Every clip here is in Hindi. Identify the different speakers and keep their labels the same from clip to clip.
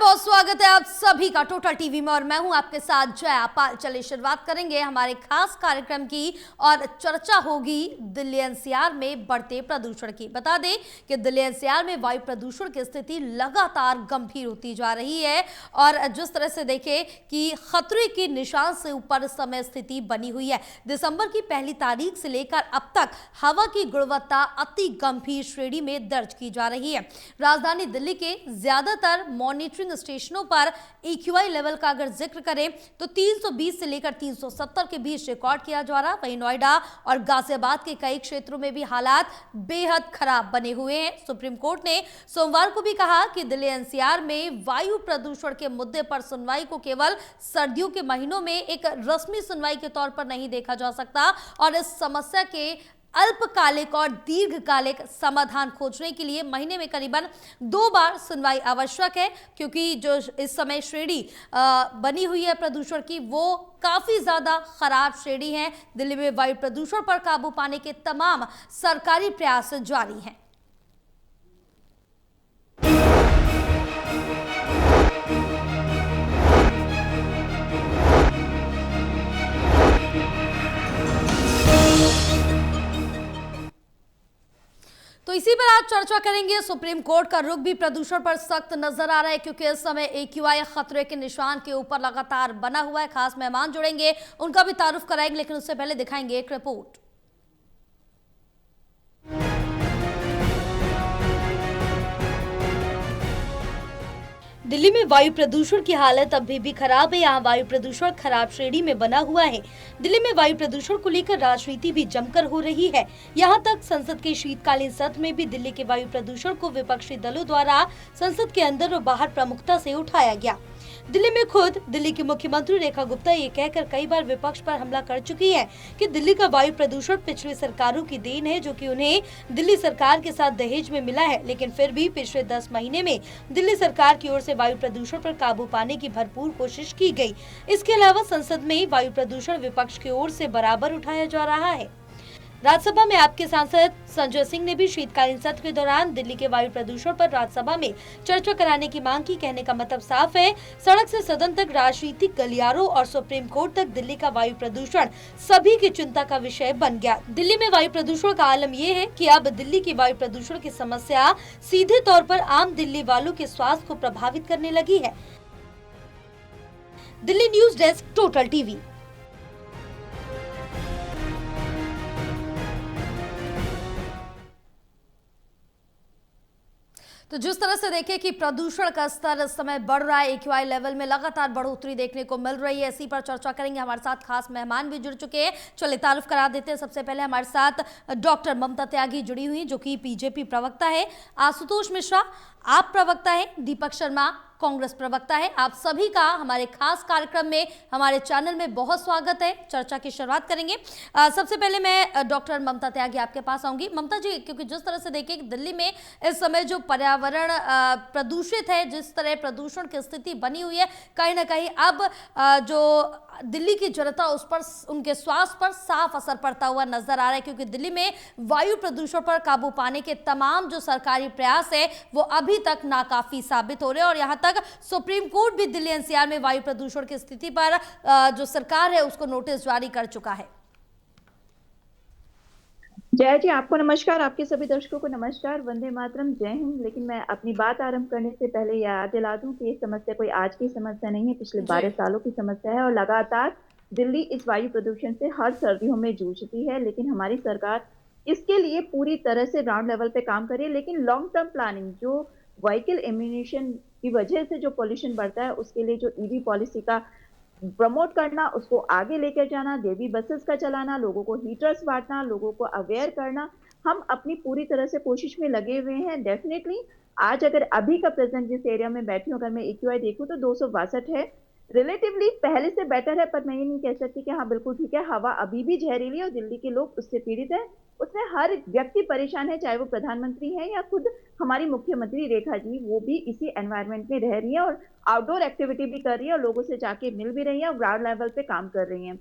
Speaker 1: बहुत स्वागत है आप सभी का टोटल टीवी में और मैं हूं आपके साथ जया पाल। चलिए शुरुआत करेंगे हमारे खास कार्यक्रम की और चर्चा होगी दिल्ली एनसीआर में बढ़ते प्रदूषण की। बता दें कि दिल्ली एनसीआर में वायु प्रदूषण की स्थिति लगातार गंभीर होती जा रही है और जिस तरह से देखें कि खतरे के निशान से ऊपर इस समय स्थिति बनी हुई है। दिसंबर की पहली तारीख से लेकर अब तक हवा की गुणवत्ता अति गंभीर श्रेणी में दर्ज की जा रही है। राजधानी दिल्ली के ज्यादातर मॉनिटरिंग स्टेशनों पर AQI लेवल का अगर जिक्र करें तो 320 से लेकर 370 के बीच रिकॉर्ड किया जा रहा। वहीं नोएडा और गाजियाबाद के कई क्षेत्रों में भी हालात बेहद खराब बने हुए हैं। सुप्रीम कोर्ट ने सोमवार को भी कहा कि दिल्ली एनसीआर में वायु प्रदूषण के मुद्दे पर सुनवाई को केवल सर्दियों के महीनों में एक रस्मी सुनवाई के तौर पर नहीं देखा जा सकता और इस समस्या के अल्पकालिक और दीर्घकालिक समाधान खोजने के लिए महीने में करीबन 2 बार सुनवाई आवश्यक है, क्योंकि जो इस समय श्रेणी बनी हुई है प्रदूषण की वो काफी ज्यादा खराब श्रेणी है। दिल्ली में वायु प्रदूषण पर काबू पाने के तमाम सरकारी प्रयास जारी हैं। तो इसी पर आज चर्चा करेंगे। सुप्रीम कोर्ट का रुख भी प्रदूषण पर सख्त नजर आ रहा है, क्योंकि इस समय AQI खतरे के निशान के ऊपर लगातार बना हुआ है। खास मेहमान जुड़ेंगे, उनका भी तारुफ कराएंगे, लेकिन उससे पहले दिखाएंगे एक रिपोर्ट। दिल्ली में वायु प्रदूषण की हालत अभी भी खराब है। यहाँ वायु प्रदूषण खराब श्रेणी में बना हुआ है। दिल्ली में वायु प्रदूषण को लेकर राजनीति भी जमकर हो रही है। यहाँ तक संसद के शीतकालीन सत्र में भी दिल्ली के वायु प्रदूषण को विपक्षी दलों द्वारा संसद के अंदर और बाहर प्रमुखता से उठाया गया। दिल्ली में खुद दिल्ली की मुख्यमंत्री रेखा गुप्ता ये कहकर कई बार विपक्ष पर हमला कर चुकी है कि दिल्ली का वायु प्रदूषण पिछली सरकारों की देन है, जो कि उन्हें दिल्ली सरकार के साथ दहेज में मिला है। लेकिन फिर भी पिछले 10 महीने में दिल्ली सरकार की ओर से वायु प्रदूषण पर काबू पाने की भरपूर कोशिश की गई। इसके अलावा संसद में वायु प्रदूषण विपक्ष की ओर से बराबर उठाया जा रहा है। राज्यसभा में आपके सांसद संजय सिंह ने भी शीतकालीन सत्र के दौरान दिल्ली के वायु प्रदूषण पर राज्यसभा में चर्चा कराने की मांग की। कहने का मतलब साफ है, सड़क से सदन तक, राजनीतिक गलियारों और सुप्रीम कोर्ट तक दिल्ली का वायु प्रदूषण सभी की चिंता का विषय बन गया। दिल्ली में वायु प्रदूषण का आलम यह है कि अब दिल्ली की वायु प्रदूषण की समस्या सीधे तौर पर आम दिल्ली वालों के स्वास्थ्य को प्रभावित करने लगी है। Delhi news desk, total TV. तो जिस तरह से देखें कि प्रदूषण का स्तर इस समय बढ़ रहा है, AQI लेवल में लगातार बढ़ोतरी देखने को मिल रही है। इसी पर चर्चा करेंगे। हमारे साथ खास मेहमान भी जुड़ चुके हैं। चलिए तारुफ करा देते हैं। सबसे पहले हमारे साथ डॉक्टर ममता त्यागी जुड़ी हुई, जो कि बीजेपी प्रवक्ता है। आशुतोष मिश्रा आप प्रवक्ता है। दीपक शर्मा कांग्रेस प्रवक्ता है। आप सभी का हमारे खास कार्यक्रम में, हमारे चैनल में बहुत स्वागत है। चर्चा की शुरुआत करेंगे। सबसे पहले मैं डॉक्टर ममता त्यागी आपके पास आऊंगी। ममता जी, क्योंकि जिस तरह से देखें कि दिल्ली में इस समय जो पर्यावरण प्रदूषित है, जिस तरह प्रदूषण की स्थिति बनी हुई है, कहीं ना कहीं अब जो दिल्ली की जनता उस पर, उनके स्वास्थ्य पर साफ असर पड़ता हुआ नजर आ रहा है, क्योंकि दिल्ली में वायु प्रदूषण पर काबू पाने के तमाम जो सरकारी प्रयास है वो अभी तक नाकाफी साबित हो रहे हैं। और यहाँ तक सुप्रीम कोर्ट भी दिल्ली एनसीआर में वायु प्रदूषण की स्थिति पर जो सरकार है उसको नोटिस जारी कर चुका है।
Speaker 2: जय जी, आपको नमस्कार, आपके सभी दर्शकों को नमस्कार, वंदे मातरम, जय हिंद। लेकिन मैं अपनी बात आरंभ करने से पहले याद दिला दूं कि ये समस्या कोई आज की समस्या नहीं है, पिछले 12 सालों की समस्या है और लगातार दिल्ली इस वायु प्रदूषण से हर सर्दियों में जूझती है। लेकिन हमारी सरकार इसके लिए पूरी तरह से ग्राउंड लेवल पे काम कर रही है। लेकिन लॉन्ग टर्म प्लानिंग, जो व्हीकल एमिनेशन की वजह से जो पॉल्यूशन बढ़ता है, उसके लिए जो EV पॉलिसी का प्रमोट करना, उसको आगे लेकर जाना, देवी बसेस का चलाना, लोगों को हीटर्स बांटना, लोगों को अवेयर करना, हम अपनी पूरी तरह से कोशिश में लगे हुए हैं। डेफिनेटली आज अगर अभी का प्रेजेंट जिस एरिया में बैठी हूँ, अगर मैं AQI देखूं तो 262 है। रिलेटिवली पहले से बेटर है, पर मैं ये नहीं कह सकती कि हाँ बिल्कुल ठीक है। हवा अभी भी जहरीली है और दिल्ली के लोग उससे पीड़ित है। उसमें हर व्यक्ति परेशान है, चाहे वो प्रधानमंत्री है या खुद हमारी मुख्यमंत्री रेखा जी, वो भी इसी एनवायरनमेंट में रह रही है और आउटडोर एक्टिविटी भी कर रही है और लोगों से जाके मिल भी रही है और ग्राउंड लेवल पे काम कर रही हैं।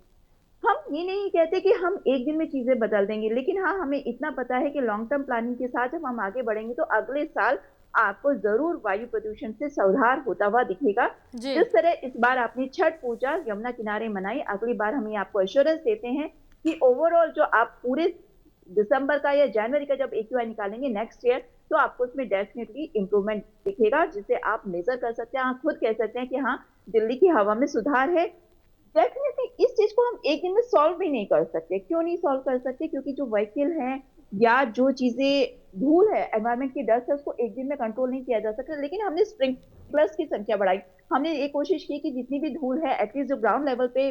Speaker 2: हम ये नहीं कहते कि हम एक दिन में चीजें बदल देंगे, लेकिन हाँ, हमें इतना पता है कि लॉन्ग टर्म प्लानिंग के साथ जब हम आगे बढ़ेंगे तो अगले साल आपको जरूर वायु प्रदूषण से सुधार होता हुआ दिखेगा।
Speaker 1: जी।
Speaker 2: जिस तरह इस बार आपने छठ पूजा यमुना किनारे मनाई, अगली बार हम आपको एश्योरेंस देते हैं कि ओवरऑल जो आप पूरे दिसंबर का या जनवरी का जब एक्यूआई निकालेंगे नेक्स्ट ईयर, तो आपको उसमें डेफिनेटली इंप्रूवमेंट दिखेगा, जिसे आप मेजर कर सकते हैं। आप खुद कह सकते हैं कि हाँ, दिल्ली की हवा में सुधार है। डेफिनेटली इस चीज को हम एक दिन में सॉल्व भी नहीं कर सकते। क्यों नहीं सॉल्व कर सकते? क्योंकि जो व्हीकल है या जो चीजें धूल है, एनवायरमेंट की डस्ट है, उसको एक दिन में कंट्रोल नहीं किया जा सकता। लेकिन हमने स्प्रिंकलर्स की संख्या बढ़ाई, हमने ये कोशिश की कि जितनी भी धूल है एटलीस्ट जो ग्राउंड लेवल पे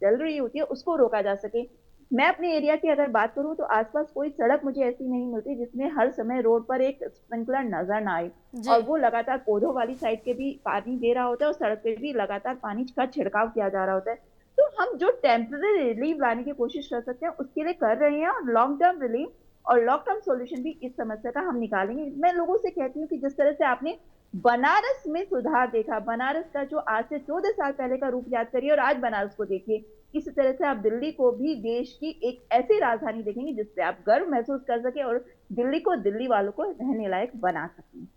Speaker 2: जल रही होती है उसको रोका जा सके। मैं अपने एरिया की अगर बात करूं तो आसपास कोई सड़क मुझे ऐसी नहीं मिलती जिसमें हर समय रोड पर एक स्प्रिंकलर नजर ना आए,
Speaker 1: जी।
Speaker 2: और वो लगातार पौधों वाली साइड के भी पानी दे रहा होता है और सड़क पे भी लगातार पानी का छिड़काव किया जा रहा होता है। तो हम जो टेम्पररी रिलीफ लाने की कोशिश कर सकते हैं उसके लिए कर रहे हैं, और लॉन्ग टर्म रिलीफ और लॉन्ग टर्म सॉल्यूशन भी इस समस्या का हम निकालेंगे। मैं लोगों से कहती हूँ कि जिस तरह से आपने बनारस में सुधार देखा, बनारस का जो आज से 14 साल पहले का रूप याद करिए और आज बनारस को देखिए, इसी तरह से आप दिल्ली को भी देश की एक ऐसी राजधानी देखेंगे जिससे आप गर्व महसूस कर सके और दिल्ली को, दिल्ली वालों को रहने लायक बना सकें।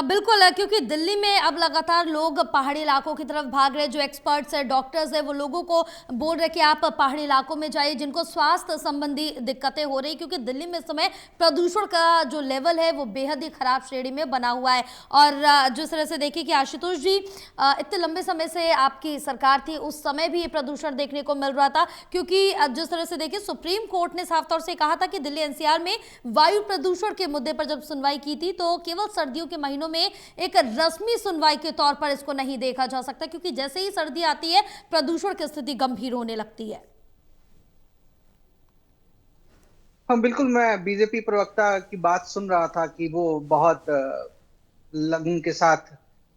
Speaker 1: बिल्कुल है, क्योंकि दिल्ली में अब लगातार लोग पहाड़ी इलाकों की तरफ भाग रहे हैं। जो एक्सपर्ट्स हैं, डॉक्टर्स हैं, वो लोगों को बोल रहे हैं कि आप पहाड़ी इलाकों में जाइए जिनको स्वास्थ्य संबंधी दिक्कतें हो रही, क्योंकि दिल्ली में इस समय प्रदूषण का जो लेवल है वो बेहद ही खराब श्रेणी में बना हुआ है। और जिस तरह से देखिए कि आशुतोष जी, इतने लंबे समय से आपकी सरकार थी, उस समय भी ये प्रदूषण देखने को मिल रहा था, क्योंकि जिस तरह से देखिए सुप्रीम कोर्ट ने साफ तौर से कहा था कि दिल्ली एनसीआर में वायु प्रदूषण के मुद्दे पर जब सुनवाई की थी तो केवल सर्दियों के महीनों में एक रस्मी सुनवाई के तौर पर इसको नहीं देखा जा सकता, क्योंकि जैसे ही सर्दी आती है प्रदूषण की स्थिति गंभीर होने लगती है।
Speaker 3: हाँ बिल्कुल, मैं बीजेपी प्रवक्ता की बात सुन रहा था कि वो बहुत लगन के साथ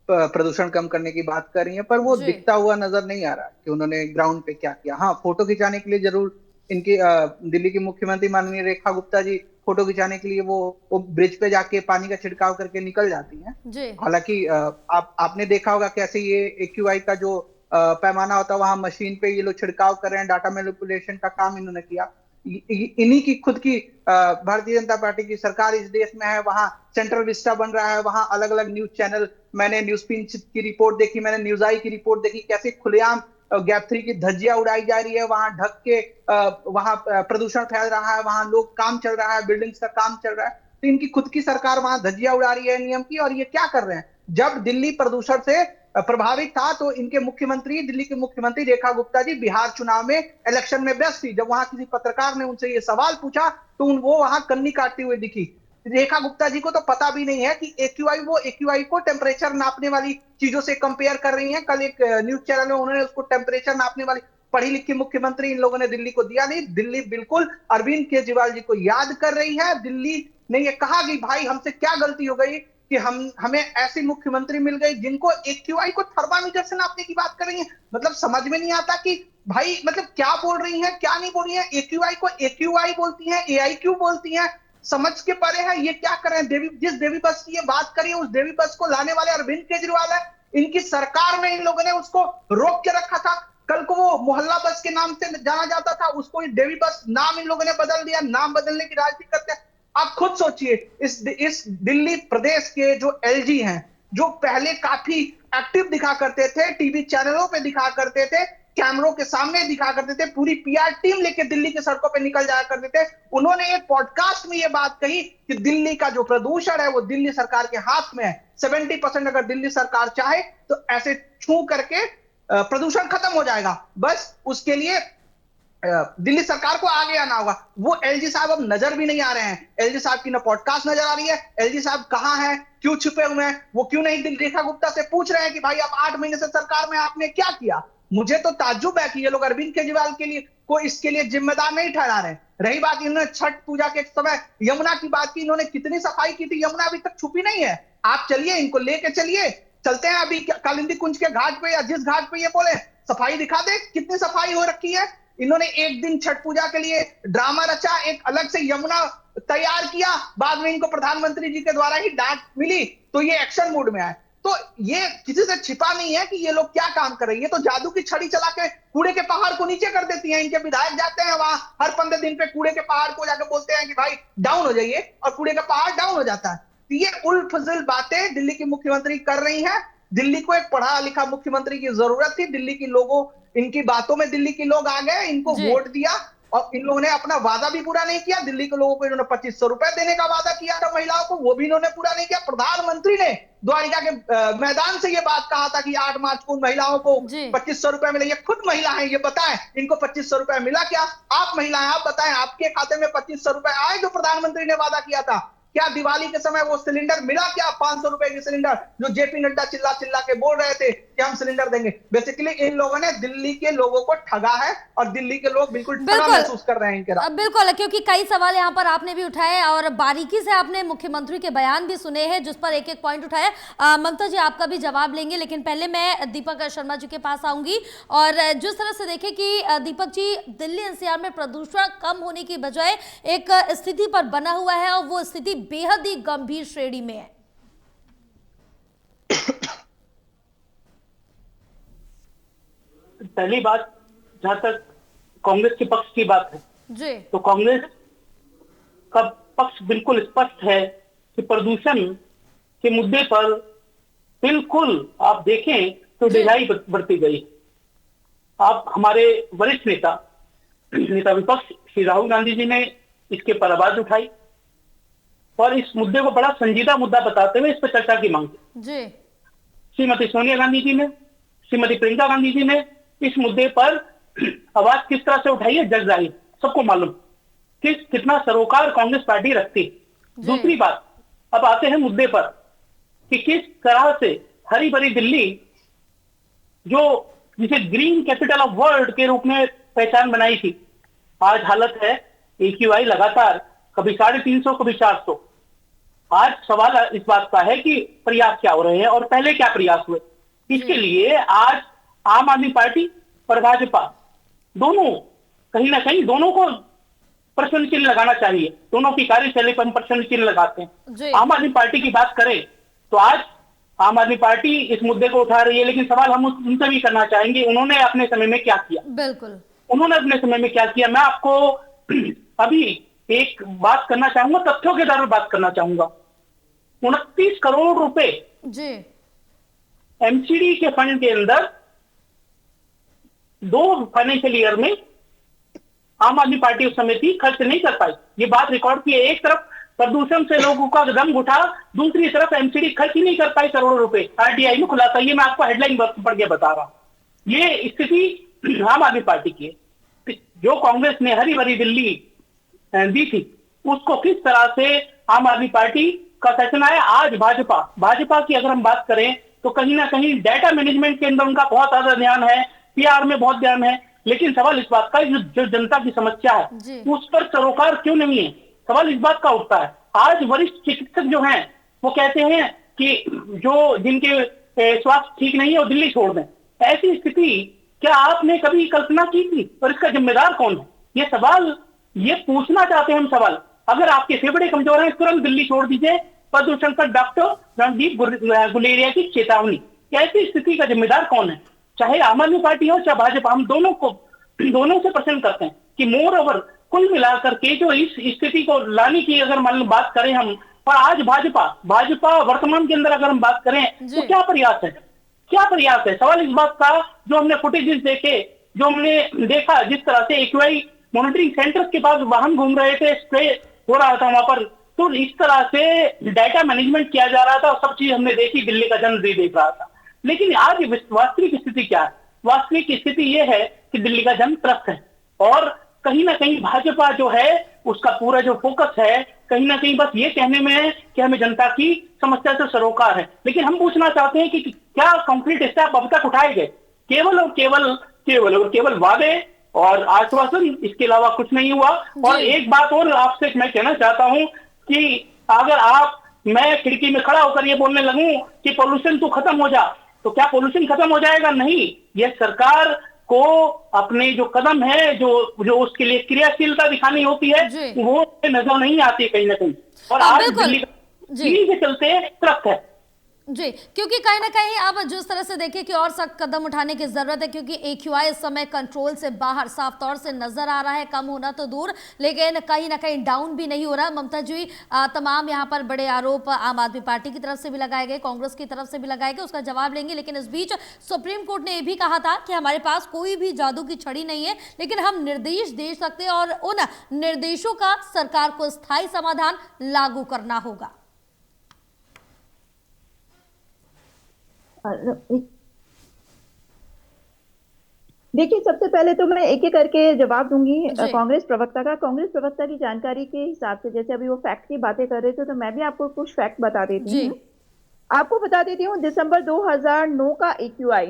Speaker 3: प्रदूषण कम करने की बात कर रही हैं, पर वो
Speaker 1: जी।
Speaker 3: दिखता हुआ नजर नहीं आ रहा कि उन्होंने ग्राउंड पे क्या किया। हाँ, फोटो खिंचाने के लिए जरूर इनकी दिल्ली की मुख्यमंत्री माननीय रेखा गुप्ता जी फोटो खिंचाने के लिए वो ब्रिज पे जाके पानी का छिड़काव करके निकल जाती हैं।
Speaker 1: जी।
Speaker 3: हालांकि आपने देखा होगा कैसे ये एक्यूआई का जो पैमाना होता है, वहां मशीन पे ये लोग छिड़काव कर रहे हैं, डाटा मैनिपुलेशन का काम इन्होंने किया। इन्हीं की खुद की भारतीय जनता पार्टी की सरकार इस देश में है, वहां सेंट्रल विस्टा बन रहा है, वहां अलग अलग न्यूज चैनल, मैंने न्यूज पिंच की रिपोर्ट देखी, मैंने न्यूज आई की रिपोर्ट देखी, कैसे खुलेआम गैप 3 की धज्जियां उड़ाई जा रही है, वहां ढक के वहां प्रदूषण फैल रहा है, वहां लोग काम चल रहा है, बिल्डिंग्स का काम चल रहा है। तो इनकी खुद की सरकार वहां धज्जियां उड़ा रही है नियम की, और ये क्या कर रहे हैं? जब दिल्ली प्रदूषण से प्रभावित था तो इनके मुख्यमंत्री, दिल्ली के मुख्यमंत्री रेखा गुप्ता जी बिहार चुनाव में इलेक्शन में व्यस्त थी। जब वहां किसी पत्रकार ने उनसे ये सवाल पूछा तो वो वहां कन्नी काटती हुई दिखी। रेखा गुप्ता जी को तो पता भी नहीं है कि एक्यूआई, वो एक्यूआई को टेम्परेचर नापने वाली चीजों से कंपेयर कर रही हैं। कल एक न्यूज चैनल में उन्होंने उसको टेम्परेचर नापने वाली, पढ़ी लिखी मुख्यमंत्री इन लोगों ने दिल्ली को दिया नहीं। दिल्ली बिल्कुल अरविंद केजरीवाल जी को याद कर रही है। दिल्ली ने ये कहा कि भाई हमसे क्या गलती हो गई कि हमें ऐसी मुख्यमंत्री मिल गई जिनको एक्यूआई को थर्मामीटर से नापने की बात कर रही है। मतलब समझ में नहीं आता कि भाई मतलब क्या बोल रही हैं, क्या नहीं बोल रही हैं। एक्यूआई को एक्यूआई बोलती हैं, एआई क्यों बोलती हैं, समझ के परे है। ये क्या कर रहे हैं? जिस देवी बस की ये बात करिए, उस देवी बस को लाने वाले अरविंद केजरीवाल है। इनकी सरकार में इन लोगों ने उसको रोक के रखा था। कल को वो मोहल्ला बस के नाम से जाना जाता था, उसको देवी बस नाम इन लोगों ने बदल दिया। नाम बदलने की राजनीति करते हैं। आप खुद सोचिए, इस दिल्ली प्रदेश के जो एलजी हैं, जो पहले काफी एक्टिव दिखा करते थे, टीवी चैनलों पे दिखा करते थे, कैमरों के सामने दिखा करते थे, पूरी पीआर टीम लेके दिल्ली के सड़कों पे निकल जाया करते थे, उन्होंने एक पॉडकास्ट में ये बात कही कि दिल्ली का जो प्रदूषण है वो दिल्ली सरकार के हाथ में है। 70% अगर दिल्ली सरकार चाहे तो ऐसे छू करके प्रदूषण खत्म हो जाएगा। बस उसके लिए दिल्ली सरकार को आगे आना होगा। वो एलजी साहब अब नजर भी नहीं आ रहे हैं। एलजी साहब की ना पॉडकास्ट नजर आ रही है। एलजी साहब कहां हैं, क्यों छुपे हुए हैं? वो क्यों नहीं रेखा गुप्ता से पूछ रहे हैं कि भाई आप 8 महीने से सरकार में आपने क्या किया? मुझे तो ताज्जुब है कि ये लोग अरविंद केजरीवाल के लिए को इसके लिए जिम्मेदार नहीं ठहरा रहे। रही बात, इन्होंने छठ पूजा के समय यमुना की बात की, इन्होंने कितनी सफाई की थी? यमुना अभी तक छुपी नहीं है। आप चलिए, इनको लेके चलिए, चलते हैं अभी कालिंदी कुंज के घाट पे, या जिस घाट पे ये बोले सफाई दिखा दे, कितनी सफाई हो रखी है। इन्होंने एक दिन छठ पूजा के लिए ड्रामा रचा, एक अलग से यमुना तैयार किया, बाद में इनको प्रधानमंत्री जी के द्वारा ही डांट मिली तो ये एक्शन मोड में आए। तो ये किसी से छिपा नहीं है कि ये लोग क्या काम कर रहे हैं। ये तो जादू की छड़ी चला के कूड़े के पहाड़ को नीचे कर देती हैं। इनके विधायक जाते हैं वहां, हर 15 दिन पे कूड़े के पहाड़ को जाकर बोलते हैं कि भाई डाउन हो जाइए, और कूड़े का पहाड़ डाउन हो जाता है। तो ये उल फजल बातें दिल्ली की मुख्यमंत्री कर रही हैं। दिल्ली को एक पढ़ा लिखा मुख्यमंत्री की जरूरत थी। दिल्ली की लोगों, इनकी बातों में दिल्ली के लोग आ गए, इनको
Speaker 1: जी
Speaker 3: वोट दिया और इन लोगों ने अपना वादा भी पूरा नहीं किया। दिल्ली के लोगों को इन्होंने 2500 रुपए देने का वादा किया था महिलाओं को, वो भी इन्होंने पूरा नहीं किया। प्रधानमंत्री ने द्वारिका के मैदान से ये बात कहा था कि 8 मार्च को महिलाओं को
Speaker 1: जी
Speaker 3: 2500 रुपए मिले। ये खुद महिला है, ये बताएं इनको 2500 रुपए मिला क्या? आप महिला हैं, आप बताएं आपके खाते में 2500 रुपए आए जो प्रधानमंत्री ने वादा किया था? क्या दिवाली के समय वो सिलेंडर मिला क्या? 500 रुपए की सिलेंडर जो जेपी नड्डा चिल्ला चिल्ला के बोल रहे थे कि हम सिलेंडर देंगे। बेसिकली इन लोगों ने दिल्ली के लोगों को ठगा है और दिल्ली के लोग बिल्कुल ठगा महसूस कर रहे हैं इनके राज।
Speaker 1: बिल्कुल, क्योंकि कई सवाल यहाँ पर आपने भी उठाए और बारीकी से आपने मुख्यमंत्री के बयान भी सुने हैं जिस पर एक एक पॉइंट उठाया। ममता जी आपका भी जवाब लेंगे, लेकिन पहले मैं दीपक शर्मा जी के पास आऊंगी। और जिस तरह से देखें कि दीपक जी, दिल्ली एनसीआर में प्रदूषण कम होने की बजाय एक स्थिति पर बना हुआ है और वो स्थिति बेहद ही गंभीर श्रेणी में है।
Speaker 4: पहली बात, जहां तक कांग्रेस के पक्ष की बात है
Speaker 1: जी,
Speaker 4: तो कांग्रेस का पक्ष बिल्कुल स्पष्ट है कि प्रदूषण के मुद्दे पर बिल्कुल आप देखें तो ढिलाई बरती गई। आप हमारे वरिष्ठ नेता विपक्ष श्री राहुल गांधी जी ने इसके पर आवाज उठाई और इस मुद्दे को बड़ा संजीदा मुद्दा बताते हुए इस पर चर्चा की मांग की।
Speaker 1: जी
Speaker 4: श्रीमती सोनिया गांधी जी ने, श्रीमती प्रियंका गांधी जी ने इस मुद्दे पर आवाज किस तरह से उठाई है जग जाहिर, सबको मालूम कितना सरोकार कांग्रेस पार्टी रखती। दूसरी बात, अब आते हैं मुद्दे पर कि किस तरह से हरी भरी दिल्ली, जो जिसे ग्रीन कैपिटल ऑफ वर्ल्ड के रूप में पहचान बनाई थी, आज हालत है AQI लगातार कभी 350 कभी 400। आज सवाल इस बात का है कि प्रयास क्या हो रहे हैं और पहले क्या प्रयास हुए। इसके लिए आज आम आदमी पार्टी और भाजपा दोनों कहीं ना कहीं दोनों को प्रश्न चिन्ह लगाना चाहिए। दोनों की कार्यशैली पर हम प्रश्न चिन्ह लगाते हैं। आम आदमी पार्टी की बात करें तो आज आम आदमी पार्टी इस मुद्दे को उठा रही है, लेकिन सवाल हम उनसे भी करना चाहेंगे, उन्होंने अपने समय में क्या किया।
Speaker 1: बिल्कुल,
Speaker 4: उन्होंने अपने समय में क्या किया। मैं आपको अभी एक बात करना चाहूंगा, तथ्यों के आधार पर बात करना चाहूंगा। 29 करोड़ रुपए
Speaker 1: जी
Speaker 4: MCD के फंड के अंदर 2 फाइनेंशियल ईयर में आम आदमी पार्टी उस समय थी, खर्च नहीं कर पाई। ये बात रिकॉर्ड की है। एक तरफ प्रदूषण से लोगों का दम उठा, दूसरी तरफ MCD खर्च ही नहीं कर पाई करोड़ों रुपए। RTI में खुलासा, ये मैं आपको हेडलाइन पढ़ के बता रहा हूं। ये स्थिति आम आदमी पार्टी की है। जो कांग्रेस ने हरी भरी दिल्ली दी थी, उसको किस तरह से आम आदमी पार्टी का सेशन आया। आज भाजपा की अगर हम बात करें तो कहीं ना कहीं डाटा मैनेजमेंट के अंदर उनका बहुत ज्यादा ध्यान है, PR में बहुत ध्यान है, लेकिन सवाल इस बात का जो जनता की समस्या है उस पर सरोकार क्यों नहीं है, सवाल इस बात का उठता है। आज वरिष्ठ चिकित्सक जो हैं वो कहते हैं कि जिनके स्वास्थ्य ठीक नहीं है वो दिल्ली छोड़ दें। ऐसी स्थिति क्या आपने कभी कल्पना की थी? और इसका जिम्मेदार कौन है? ये सवाल ये पूछना चाहते हैं हम सवाल। अगर आपके फेफड़े कमजोर हैं तुरंत दिल्ली छोड़ दीजिए। प्रदूषण पर डॉक्टर रणदीप गुलेरिया की चेतावनी। ऐसी स्थिति का जिम्मेदार कौन है? चाहे आम आदमी पार्टी हो चाहे भाजपा, हम दोनों से प्रश्न करते हैं कि मोर ओवर कुल मिलाकर के जो इस स्थिति को लाने की अगर मान लो बात करें हम, और आज भाजपा वर्तमान के अंदर अगर हम बात करें तो क्या प्रयास है? सवाल इस बात का, जो हमने फुटेजेस देखे, जो हमने देखा जिस तरह से AQI मॉनिटरिंग सेंटर के पास वाहन घूम रहे थे, स्प्रे हो रहा था वहां पर, तो इस तरह से डाटा मैनेजमेंट किया जा रहा था और सब चीज हमने देखी, दिल्ली का जन भी देख रहा था। लेकिन आज वास्तविक स्थिति क्या है? वास्तविक स्थिति यह है कि दिल्ली का जन त्रस्त है और कहीं ना कहीं भाजपा जो है उसका पूरा जो फोकस है कहीं ना कहीं बस ये कहने में है कि हमें जनता की समस्या से सरोकार है। लेकिन हम पूछना चाहते हैं कि क्या कंक्रीट स्टेप अब तक उठाए गए? केवल वादे और आश्वासन, इसके अलावा कुछ नहीं हुआ। और एक बात और आपसे मैं कहना चाहता हूं कि अगर मैं खिड़की में खड़ा होकर ये बोलने लगूं कि पोल्यूशन तो खत्म हो जा, तो क्या पोल्यूशन खत्म हो जाएगा? नहीं। यह सरकार को अपने जो कदम है, जो उसके लिए क्रियाशीलता दिखानी होती है, वो नजर नहीं आती कहीं ना कहीं। और आज दिल्ली के चलते त्रस्त है।
Speaker 1: जी, क्योंकि कहीं ना कहीं अब जिस तरह से देखिए कि और सख्त कदम उठाने की जरूरत है, क्योंकि AQI इस समय कंट्रोल से बाहर साफ तौर से नजर आ रहा है, कम होना तो दूर लेकिन कहीं ना कहीं डाउन भी नहीं हो रहा। ममता जी, तमाम यहाँ पर बड़े आरोप आम आदमी पार्टी की तरफ से भी लगाए गए, कांग्रेस की तरफ से भी लगाए गए, उसका जवाब लेंगे। लेकिन इस बीच सुप्रीम कोर्ट ने यह भी कहा था कि हमारे पास कोई भी जादू की छड़ी नहीं है, लेकिन हम निर्देश दे सकते हैं और उन निर्देशों का सरकार को स्थायी समाधान लागू करना होगा।
Speaker 2: देखिए, सबसे पहले तो मैं एक एक करके जवाब दूंगी
Speaker 1: जी।
Speaker 2: कांग्रेस प्रवक्ता की जानकारी के हिसाब से। जैसे अभी वो फैक्ट की बातें कर रहे थे, तो मैं भी आपको कुछ फैक्ट बता देती
Speaker 1: जी।
Speaker 2: हूँ। आपको बता देती हूँ, दिसंबर 2009 का AQI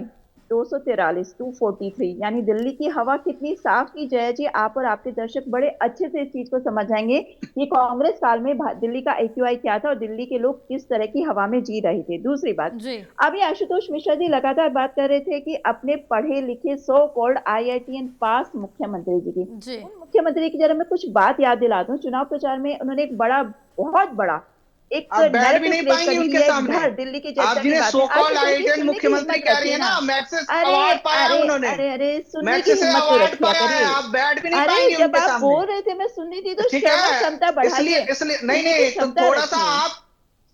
Speaker 2: 243 243, यानी दिल्ली की हवा कितनी साफ थी जया जी, आप और आपके दर्शक बड़े अच्छे से इस चीज को समझ जाएंगे कि कांग्रेस काल में दिल्ली का AQI क्या था और दिल्ली के लोग किस तरह की हवा में जी रहे थे। दूसरी बात,
Speaker 1: जी।
Speaker 2: अभी आशुतोष मिश्रा जी लगातार बात कर रहे थे कि अपने पढ़े लिखे सो कॉल्ड IITN पास मुख्यमंत्री जी की।
Speaker 1: जी।
Speaker 2: उन मुख्यमंत्री की जरा मैं कुछ बात याद दिला दूं। चुनाव प्रचार में उन्होंने एक बहुत बड़ा एक
Speaker 3: आप बैठ भी
Speaker 2: नैरेटिव
Speaker 3: नहीं
Speaker 2: क्रिएट
Speaker 3: पाएंगी
Speaker 2: कर
Speaker 3: उनके
Speaker 2: दिया है,
Speaker 3: सामने।
Speaker 2: घर दिल्ली की
Speaker 3: आप
Speaker 2: जनता की
Speaker 3: जिन्हें
Speaker 2: बात
Speaker 3: सो
Speaker 2: है।
Speaker 3: कॉल्ड
Speaker 2: आशुतोष जी,
Speaker 3: आईआईटी
Speaker 2: सुनने की
Speaker 3: मुख्यमंत्री
Speaker 2: हिम्मत
Speaker 3: कह रही
Speaker 2: रखिए
Speaker 3: है
Speaker 2: ना।
Speaker 3: ना, मैग्सेसे
Speaker 2: अरे
Speaker 3: अवार्ड पाया है
Speaker 2: अरे
Speaker 3: उन्होंने,
Speaker 2: अरे अरे सुनने की
Speaker 3: मैग्सेसे
Speaker 2: हिम्मत तो
Speaker 3: अवार्ड
Speaker 2: रखिया
Speaker 3: पाया है,
Speaker 2: करिए।
Speaker 3: आप बैठ भी नहीं
Speaker 2: अरे
Speaker 3: पाएंगी
Speaker 2: जब
Speaker 3: उनके
Speaker 2: आप
Speaker 3: सामने।
Speaker 2: बोल रहे थे मैं सुन रही थी, तो
Speaker 3: ठीक
Speaker 2: श्रवण क्षमता
Speaker 3: है, इसलिए
Speaker 2: बढ़ाइए,
Speaker 3: इसलिए नहीं
Speaker 2: सुनने की
Speaker 3: नहीं, तो
Speaker 2: क्षमता
Speaker 3: थोड़ा सा
Speaker 2: रखिए।
Speaker 3: आप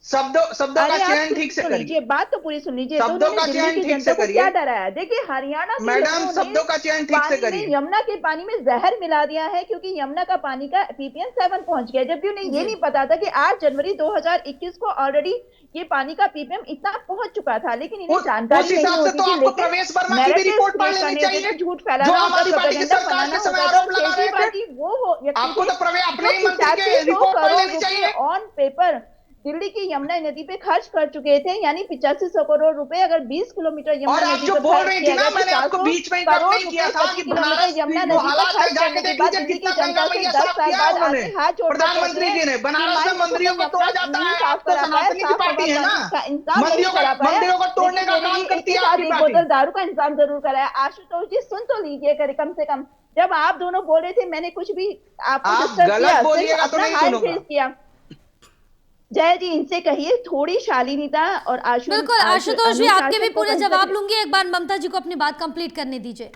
Speaker 3: शब्दों का
Speaker 2: अरे आप
Speaker 3: चयन ठीक से
Speaker 2: सुन
Speaker 3: करिए,
Speaker 2: लीजिए, बात तो पूरी सुन लीजिए। तो
Speaker 3: शब्दों
Speaker 2: उन्होंने
Speaker 3: का
Speaker 2: दिल्ली
Speaker 3: चयन
Speaker 2: की
Speaker 3: ठीक
Speaker 2: जनता
Speaker 3: से
Speaker 2: को क्या
Speaker 3: करिए
Speaker 2: डराया? देखिए, हरियाणा के
Speaker 3: मैडम,
Speaker 2: लोगों ने
Speaker 3: शब्दों का चयन ठीक से
Speaker 2: पानी में,
Speaker 3: करिए।
Speaker 2: यमुना के पानी में जहर मिला दिया है, क्योंकि यमुना का पानी का PPM 7 पहुंच गया, जबकि उन्हें ये
Speaker 1: जी।
Speaker 2: नहीं पता था कि 8 जनवरी 2021 को ऑलरेडी ये पानी का PPM इतना पहुंच चुका था, लेकिन इन्हें
Speaker 3: उस
Speaker 2: जानकारी नहीं
Speaker 3: हिसाब से
Speaker 2: होती
Speaker 3: तो
Speaker 2: थी।
Speaker 3: आपको
Speaker 2: लेकिन
Speaker 3: प्रवेश वर्मा की भी
Speaker 2: नैरेटिव्स
Speaker 3: रिपोर्ट पढ़
Speaker 2: क्रिएट
Speaker 3: लेनी
Speaker 2: करने होते
Speaker 3: चाहिए,
Speaker 2: थे, झूठ
Speaker 3: जो
Speaker 2: फैलाना
Speaker 3: आम
Speaker 2: होता,
Speaker 3: आदमी पार्टी की
Speaker 2: प्रोपेगेंडा
Speaker 3: सरकार के
Speaker 2: फैलाना
Speaker 3: समय
Speaker 2: होता था। और
Speaker 3: आरोप लगा रहे थे।
Speaker 2: केजरीवाल जी वो व्यक्ति
Speaker 3: आपको
Speaker 2: थे
Speaker 3: तो अपने
Speaker 2: जो
Speaker 3: ही मंत्री के
Speaker 2: 8500
Speaker 3: रिपोर्ट पढ़
Speaker 2: करोड़
Speaker 3: लेनी
Speaker 2: रुपए
Speaker 3: चाहिए।
Speaker 2: ऑन पेपर दिल्ली की यमुना नदी पे खर्च कर चुके थे। यानी 8500 करोड़ रुपए अगर 20 किलोमीटर
Speaker 3: और
Speaker 2: यमुना
Speaker 3: आप
Speaker 2: नदी
Speaker 3: जो
Speaker 2: पर
Speaker 3: बोल
Speaker 2: खर्च
Speaker 3: रही थी
Speaker 2: किया
Speaker 3: ना,
Speaker 2: गया, तो
Speaker 3: मैंने आपको
Speaker 2: 400
Speaker 3: बीच में इंटरप्ट
Speaker 2: करोड़
Speaker 3: नहीं किया
Speaker 2: रुपए
Speaker 3: था
Speaker 2: प्रति
Speaker 3: कि
Speaker 2: किलोमीटर
Speaker 3: बनारस की
Speaker 2: यमुना
Speaker 3: जो
Speaker 2: नदी पर
Speaker 3: हालात है,
Speaker 2: खर्च
Speaker 3: जाके
Speaker 2: करने के
Speaker 3: देख
Speaker 2: बाद
Speaker 3: लीजिए
Speaker 2: दिल्ली की
Speaker 3: कितना
Speaker 2: जनता
Speaker 3: गंगा
Speaker 2: से
Speaker 3: मैया
Speaker 2: 10
Speaker 3: साफ
Speaker 2: साल
Speaker 3: किया है
Speaker 2: बाद
Speaker 3: उन्होंने,
Speaker 2: आके हाथ जोड़कर कहते
Speaker 3: प्रधानमंत्री
Speaker 2: हैं
Speaker 3: जी ने।
Speaker 2: कि
Speaker 3: बनारस में
Speaker 2: माननीय
Speaker 3: मंदिरों
Speaker 2: सुप्रीम
Speaker 3: को तोड़ा
Speaker 2: यमुना
Speaker 3: जाता
Speaker 2: नहीं
Speaker 3: है,
Speaker 2: साफ
Speaker 3: आप तो
Speaker 2: करा पाया,
Speaker 3: सनातनी की
Speaker 2: साफ हवा
Speaker 3: पार्टी है ना,
Speaker 2: का इंतजाम नहीं करा पाया,
Speaker 3: मंदिरों को तोड़ने
Speaker 2: लेकिन
Speaker 3: का
Speaker 2: मेरे
Speaker 3: काम
Speaker 2: लिए एक
Speaker 3: करती
Speaker 2: के
Speaker 3: है
Speaker 2: साथ
Speaker 3: आपकी
Speaker 2: एक
Speaker 3: पार्टी।
Speaker 2: बोतल दारू का इंतजाम जरूर कराया। आशुतोष जी, सुन तो लीजिए कम से कम। जब आप दोनों बोल रहे थे, मैंने कुछ भी आपको
Speaker 3: आप
Speaker 2: डिस्टर्ब
Speaker 3: गलत
Speaker 2: किया? सिर्फ
Speaker 3: बोलिएगा तो
Speaker 2: अपना
Speaker 3: नहीं
Speaker 2: हाइट
Speaker 3: सुनूंगा।
Speaker 2: फेस किया? जय जी, इनसे कहिए थोड़ी शालीनता और
Speaker 1: बिल्कुल आशुतोष जी, आपके भी
Speaker 2: अनुशासन को
Speaker 1: पूरे
Speaker 2: कहीं
Speaker 1: जवाब
Speaker 2: तक।
Speaker 1: लूंगी, एक बार ममता जी को अपनी बात कंप्लीट करने दीजिए।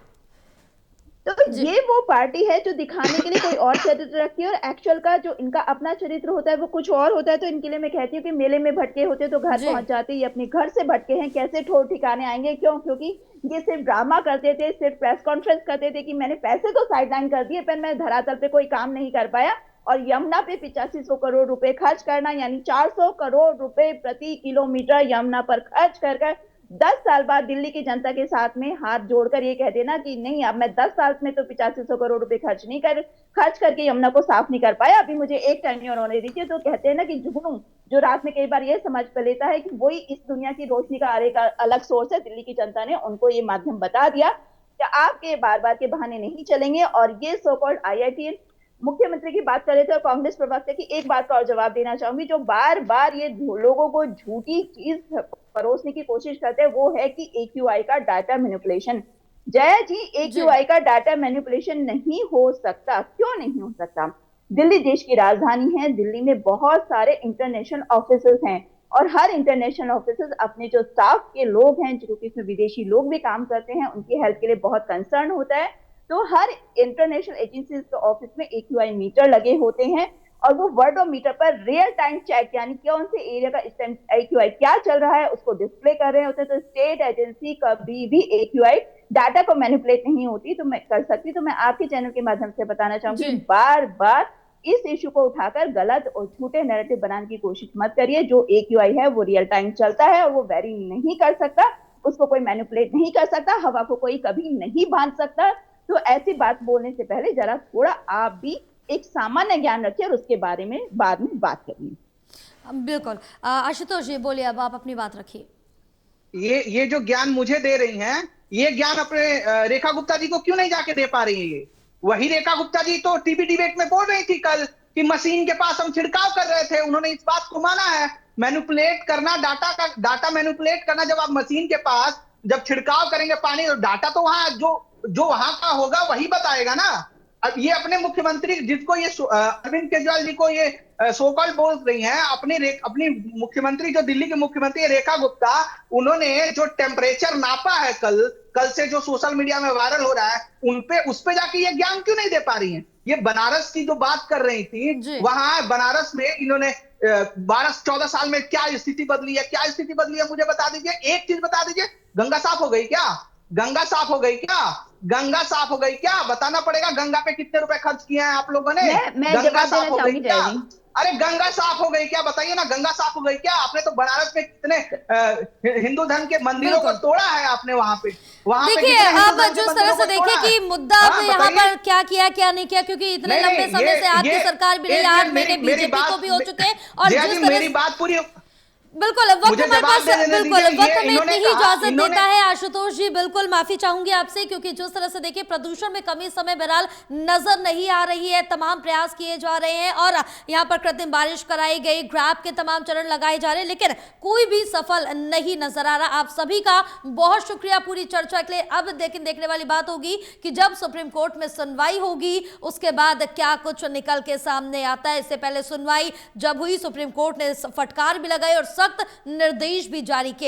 Speaker 2: तो
Speaker 1: जी।
Speaker 2: ये वो पार्टी है जो दिखाने के लिए कोई और चरित्र रखती है, और एक्चुअल का जो इनका अपना चरित्र होता है वो कुछ और होता है। तो इनके लिए मैं कहती हूँ कि मेले में भटके होते तो घर
Speaker 1: जी।
Speaker 2: पहुंच जाते, ये अपने घर से भटके हैं, कैसे ठोर ठिकाने आएंगे? क्यों? क्योंकि ये सिर्फ ड्रामा करते थे, सिर्फ प्रेस कॉन्फ्रेंस करते थे कि मैंने पैसे तो साइडलाइन कर दिए, पर मैं धरातल पे कोई काम नहीं कर पाया। और यमुना पे 8500 करोड़ रुपए खर्च करना, यानी 400 करोड़ रुपए प्रति किलोमीटर यमुना पर खर्च कर 10 साल बाद दिल्ली की जनता के साथ में हाथ जोड़कर ये कह देना कि नहीं, अब मैं 10 साल में तो 8500 करोड़ रुपए खर्च करके यमुना को साफ नहीं कर पाया, अभी मुझे एक टर्नियर होने दीजिए। तो कहते हैं ना कि जुगनू जो रात में कई बार ये समझ कर लेता है कि वही इस दुनिया की रोशनी का एक अलग सोर्स है, दिल्ली की जनता ने उनको ये माध्यम बता दिया कि आपके बार बार के बहाने नहीं चलेंगे। और ये सो कॉल्ड IITN मुख्यमंत्री की बात कर रहे थे, और कांग्रेस प्रवक्ता की एक बात का और जवाब देना चाहूंगी, जो बार बार ये लोगों को झूठी चीज परोसने की कोशिश करते हैं, वो है कि AQI का डाटा मैनिपुलेशन। जया जी, AQI का डाटा मैनिपुलेशन नहीं हो सकता। क्यों नहीं हो सकता? दिल्ली देश की राजधानी है, दिल्ली में बहुत सारे इंटरनेशनल ऑफिसेस हैं, और हर इंटरनेशनल ऑफिसेस अपने जो स्टाफ के लोग हैं, जो कि इसमें विदेशी लोग भी काम करते हैं, उनकी हेल्थ के लिए बहुत कंसर्न होता है। तो हर इंटरनेशनल एजेंसी के ऑफिस में AQI मीटर लगे होते हैं, और वो वर्ड और मीटर पर रियल टाइम चेक, यानी कौन से एरिया का इस टाइम AQI क्या चल रहा है, उसको डिस्प्ले कर रहे होते हैं। तो स्टेट एजेंसी कभी भी AQI डाटा को मैनिपुलेट नहीं होती, तो मैं कर सकती, तो मैं आपके चैनल के माध्यम से बताना चाहूंगी, बार बार इस इशू को उठाकर गलत और झूठे नैरेटिव बनाने की कोशिश मत करिए। जो AQI है वो रियल टाइम चलता है, और वो वेरी नहीं कर सकता, उसको कोई मैनिपुलेट नहीं कर सकता, हवा को कोई कभी नहीं बांध सकता। तो ऐसी बात बोलने से पहले जरा थोड़ा आप भी एक सामान्य ज्ञान रखिए, और उसके बारे में बाद में बात करिए।
Speaker 1: बिल्कुल आशुतोष जी, बोलिए, अब आप अपनी बात रखिए।
Speaker 3: ये जो ज्ञान मुझे दे रही हैं, ये ज्ञान अपने रेखा गुप्ता जी को क्यों नहीं जाके दे पा रही है? ये वही रेखा गुप्ता जी तो टीवी डिबेट में बोल रही थी कल कि मशीन के पास हम छिड़काव कर रहे थे, उन्होंने इस बात को माना है। मैनिपुलेट करना, डाटा मैनिपुलेट करना, जब आप मशीन के पास जब छिड़काव करेंगे पानी, तो डाटा तो वहां जो वहां का होगा वही बताएगा ना। अब ये अपने मुख्यमंत्री जिसको ये अरविंद केजरीवाल जी को ये सो कॉल्ड बोल रही हैं, अपनी मुख्यमंत्री जो दिल्ली की मुख्यमंत्री है रेखा गुप्ता, उन्होंने जो टेम्परेचर नापा है कल से जो सोशल मीडिया में वायरल हो रहा है, उस पे जाके ये ज्ञान क्यों नहीं दे पा रही हैं? ये बनारस की जो बात कर रही थी, वहां बनारस में इन्होंने 12-14 साल में क्या स्थिति बदली है, क्या स्थिति बदली है मुझे बता दीजिए, एक चीज बता दीजिए। गंगा साफ हो गई क्या? गंगा साफ हो गई क्या? गंगा साफ हो गई क्या? बताना पड़ेगा। गंगा पे कितने रुपए खर्च किए हैं आप लोगों ने?
Speaker 2: मैं
Speaker 3: गंगा
Speaker 2: जवाब
Speaker 3: साफ
Speaker 2: देना
Speaker 3: हो गई
Speaker 2: चाहूंगी
Speaker 3: क्या?
Speaker 2: जयवीन।
Speaker 3: अरे गंगा साफ हो गई क्या? बताइए ना, गंगा साफ हो गई क्या? आपने तो बनारस में कितने हिंदू धर्म के मंदिरों को तोड़ा है आपने वहां पे
Speaker 1: देखिए अब जिस तरह से देखिए कि मुद्दा अब यहाँ पर क्या किया क्या नहीं किया, क्योंकि इतने लंबे समय से आपकी सरकार भी रही, 8 महीने बीजेपी को भी हो चुके हैं, और जिस तरह
Speaker 3: मेरी बात पूरी
Speaker 1: बिल्कुल वक्त हमारे पास बिल्कुल वक्त हमें इतनी ही इजाजत
Speaker 3: इन्होंने
Speaker 1: देता है। आशुतोष जी बिल्कुल माफी चाहूंगी आपसे, क्योंकि जिस तरह से देखिए प्रदूषण में कमी समय बहरहाल नजर नहीं आ रही है, तमाम प्रयास किए जा रहे हैं और यहाँ पर कृत्रिम बारिश कराई गई, ग्रैब के तमाम चरण लगाए जा रहे हैं, लेकिन कोई भी सफल नहीं नजर आ रहा। आप सभी का बहुत शुक्रिया पूरी चर्चा के लिए। अब लेकिन देखने वाली बात होगी कि जब सुप्रीम कोर्ट में सुनवाई होगी उसके बाद क्या कुछ निकल के सामने आता है। इससे पहले सुनवाई जब हुई, सुप्रीम कोर्ट ने फटकार भी लगाई और सख्त निर्देश भी जारी किए।